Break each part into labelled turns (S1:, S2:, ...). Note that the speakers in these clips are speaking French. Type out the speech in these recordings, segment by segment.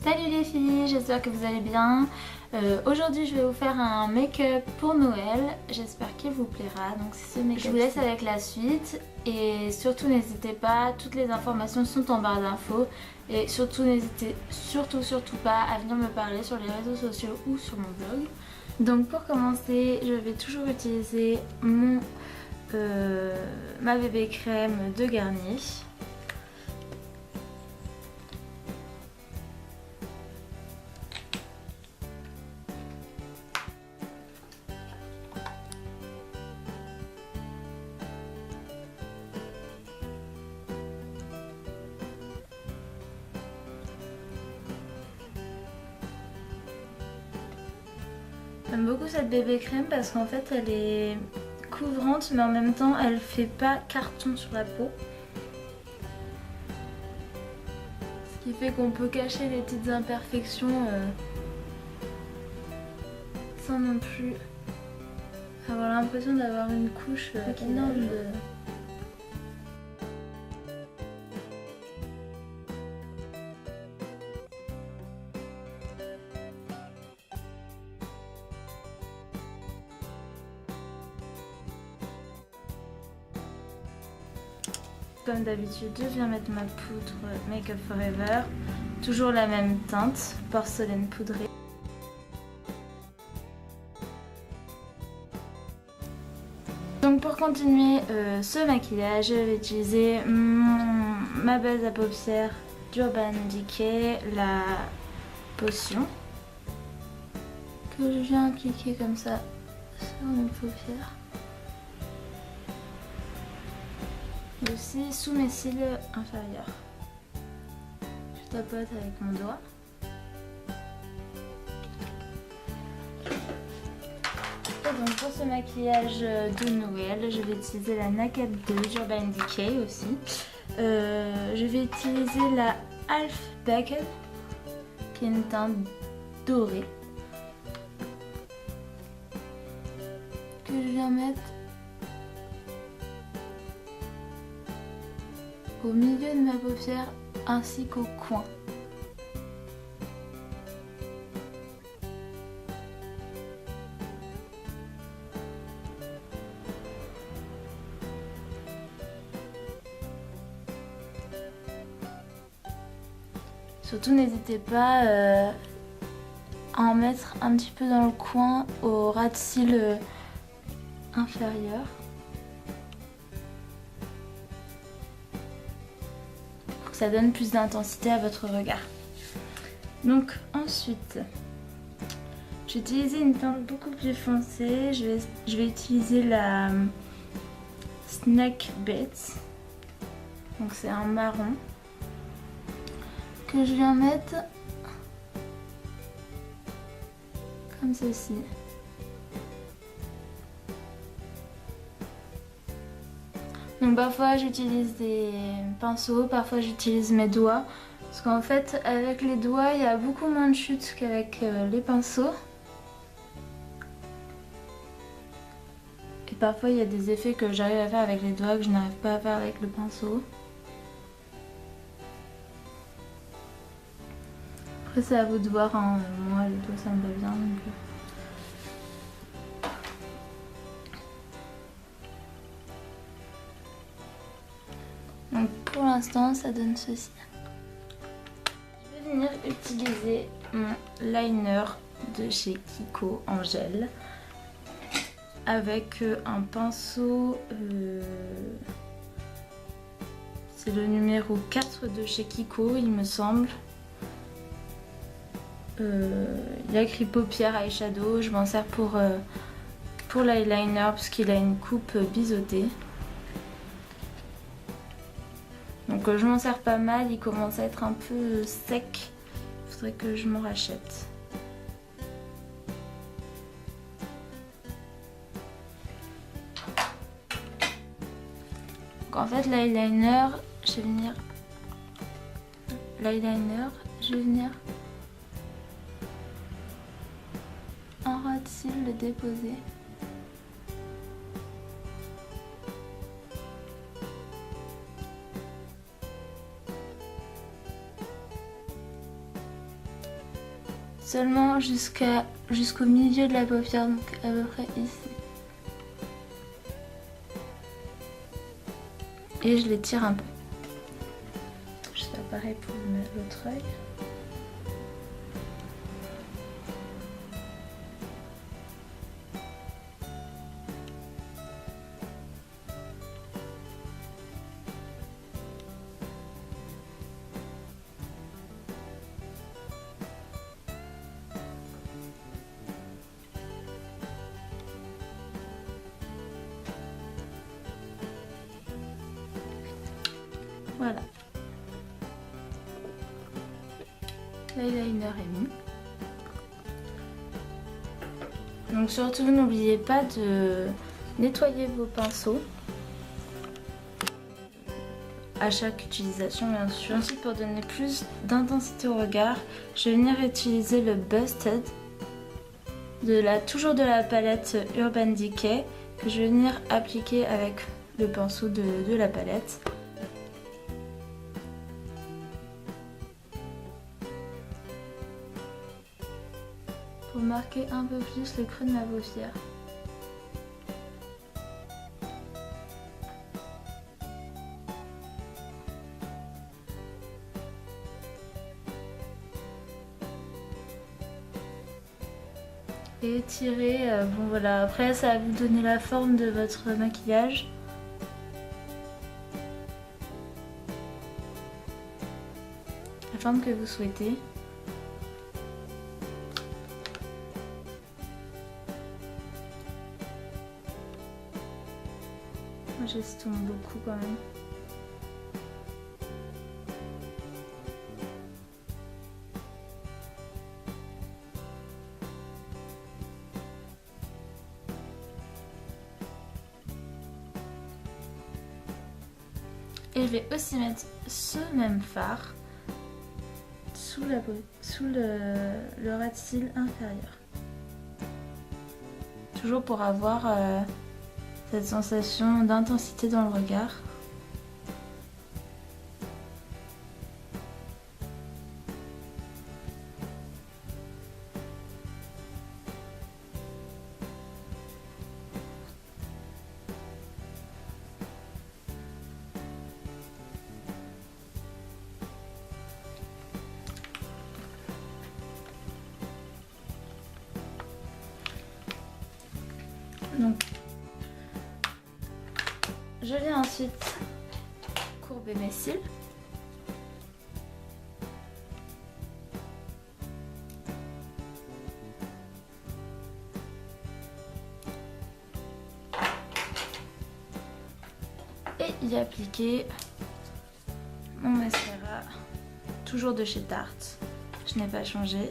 S1: Salut les filles, j'espère que vous allez bien. Aujourd'hui je vais vous faire un make-up pour Noël, j'espère qu'il vous plaira. Donc c'est ce make-up. Je vous laisse avec la suite et surtout n'hésitez pas, toutes les informations sont en barre d'infos. Et surtout n'hésitez surtout pas à venir me parler sur les réseaux sociaux ou sur mon blog. Donc pour commencer, je vais toujours utiliser ma bébé crème de Garnier. J'aime beaucoup cette bébé crème parce qu'en fait elle est couvrante mais en même temps elle fait pas carton sur la peau. Ce qui fait qu'on peut cacher les petites imperfections sans non plus avoir l'impression d'avoir une couche énorme de... Comme d'habitude, je viens mettre ma poudre Make Up Forever. Toujours la même teinte, porcelaine poudrée. Donc pour continuer ce maquillage, je vais utiliser ma base à paupières d'Urban Decay, la potion, que je viens appliquer comme ça sur mes paupières. Aussi sous mes cils inférieurs. Je tapote avec mon doigt. Et donc pour ce maquillage de Noël, je vais utiliser la Naked 2 d'Urban Decay aussi. Je vais utiliser la Half Baked, qui est une teinte dorée, que je viens mettre au milieu de ma paupière ainsi qu'au coin. Surtout n'hésitez pas à en mettre un petit peu dans le coin au ras de cils inférieur. Ça donne plus d'intensité à votre regard. Donc ensuite, j'ai utilisé une teinte beaucoup plus foncée. Je vais utiliser la Snake Bits. Donc c'est un marron que je viens mettre comme ceci. Donc parfois j'utilise des pinceaux, parfois j'utilise mes doigts. Parce qu'en fait avec les doigts il y a beaucoup moins de chutes qu'avec les pinceaux. Et parfois il y a des effets que j'arrive à faire avec les doigts que je n'arrive pas à faire avec le pinceau. Après c'est à vous de voir, hein. Moi les doigts ça me va bien. Donc... Donc pour l'instant ça donne ceci. Je vais venir utiliser mon liner de chez Kiko en gel avec un pinceau, c'est le numéro 4 de chez Kiko il me semble. Il y a écrit paupières eyeshadow, je m'en sers pour l'eyeliner parce qu'il a une coupe biseautée. Donc je m'en sers pas mal, il commence à être un peu sec, il faudrait que je m'en rachète. Donc en fait l'eyeliner, je vais venir en ras de cils le déposer. seulement jusqu'au milieu de la paupière, donc à peu près ici. Et je l'étire un peu. Je fais pareil pour l'autre œil. Voilà. L'eyeliner est mis. Donc surtout n'oubliez pas de nettoyer vos pinceaux à chaque utilisation bien sûr. Ensuite pour donner plus d'intensité au regard, je vais venir utiliser le Busted toujours de la palette Urban Decay que je vais venir appliquer avec le pinceau de la palette. Pour marquer un peu plus le creux de ma paupière. Et étirer, bon voilà, après ça va vous donner la forme de votre maquillage. La forme que vous souhaitez. Moi j'estompe beaucoup quand même. Et je vais aussi mettre ce même fard sous le ras de cils inférieur. Toujours pour avoir cette sensation d'intensité dans le regard. Donc, je vais ensuite courber mes cils. Et y appliquer mon mascara, toujours de chez Tarte. Je n'ai pas changé.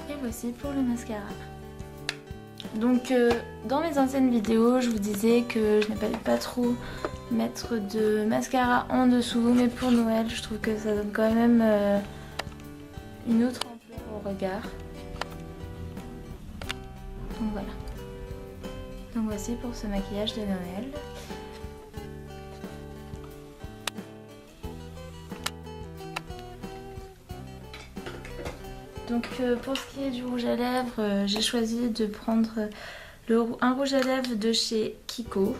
S1: Et voici pour le mascara. Donc dans mes anciennes vidéos, je vous disais que je n'aimais pas trop mettre de mascara en dessous, mais pour Noël, je trouve que ça donne quand même une autre ampleur au regard. Donc voilà. Donc voici pour ce maquillage de Noël. Donc pour ce qui est du rouge à lèvres, j'ai choisi de prendre un rouge à lèvres de chez Kiko.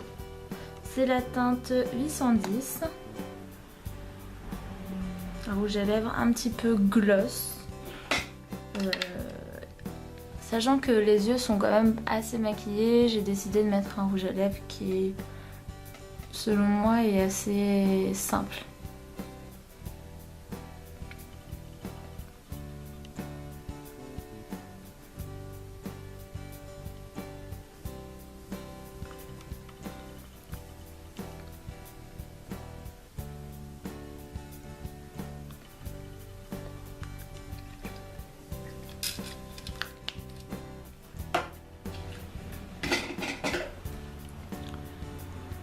S1: C'est la teinte 810. un rouge à lèvres un petit peu gloss. Sachant que les yeux sont quand même assez maquillés, j'ai décidé de mettre un rouge à lèvres qui, selon moi, est assez simple.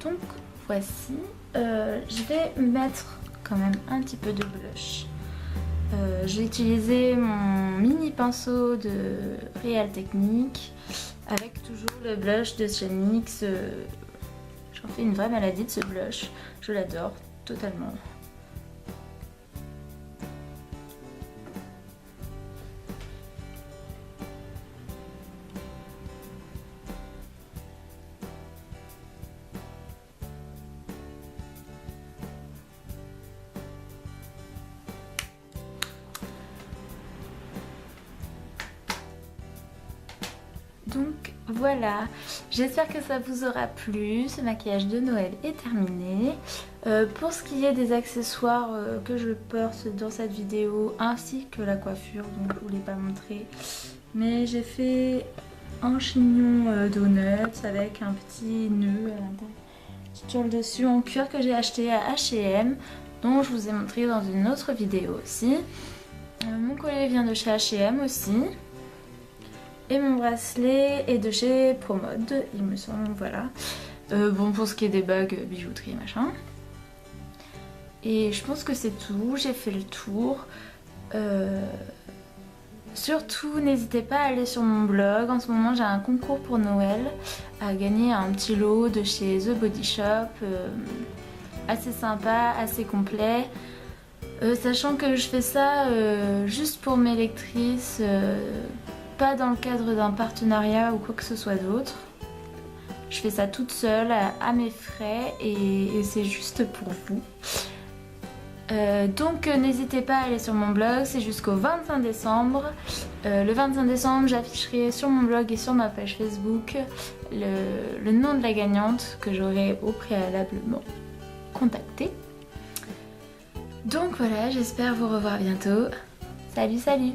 S1: Donc voici, je vais mettre quand même un petit peu de blush. J'ai utilisé mon mini pinceau de Real Techniques avec toujours le blush de chez NYX. J'en fais une vraie maladie de ce blush, je l'adore totalement. Donc voilà, j'espère que ça vous aura plu, ce maquillage de Noël est terminé. Pour ce qui est des accessoires que je porte dans cette vidéo ainsi que la coiffure, donc je ne vous l'ai pas montré, mais j'ai fait un chignon donuts avec un petit nœud à l'intérieur sur le dessus en cuir que j'ai acheté à H&M, dont je vous ai montré dans une autre vidéo aussi. Mon collier vient de chez H&M aussi. Et mon bracelet est de chez Promode, il me semble, voilà. Bon, pour ce qui est des bagues, bijouterie, machin. Et je pense que c'est tout, j'ai fait le tour. Surtout, n'hésitez pas à aller sur mon blog. En ce moment, j'ai un concours pour Noël à gagner un petit lot de chez The Body Shop. Assez sympa, assez complet. Sachant que je fais ça juste pour mes lectrices. Pas dans le cadre d'un partenariat ou quoi que ce soit d'autre. Je fais ça toute seule à mes frais et c'est juste pour vous. Donc n'hésitez pas à aller sur mon blog, c'est jusqu'au 25 décembre. Le 25 décembre, j'afficherai sur mon blog et sur ma page Facebook le nom de la gagnante que j'aurai au préalablement contacté. Donc voilà, j'espère vous revoir bientôt. Salut, salut!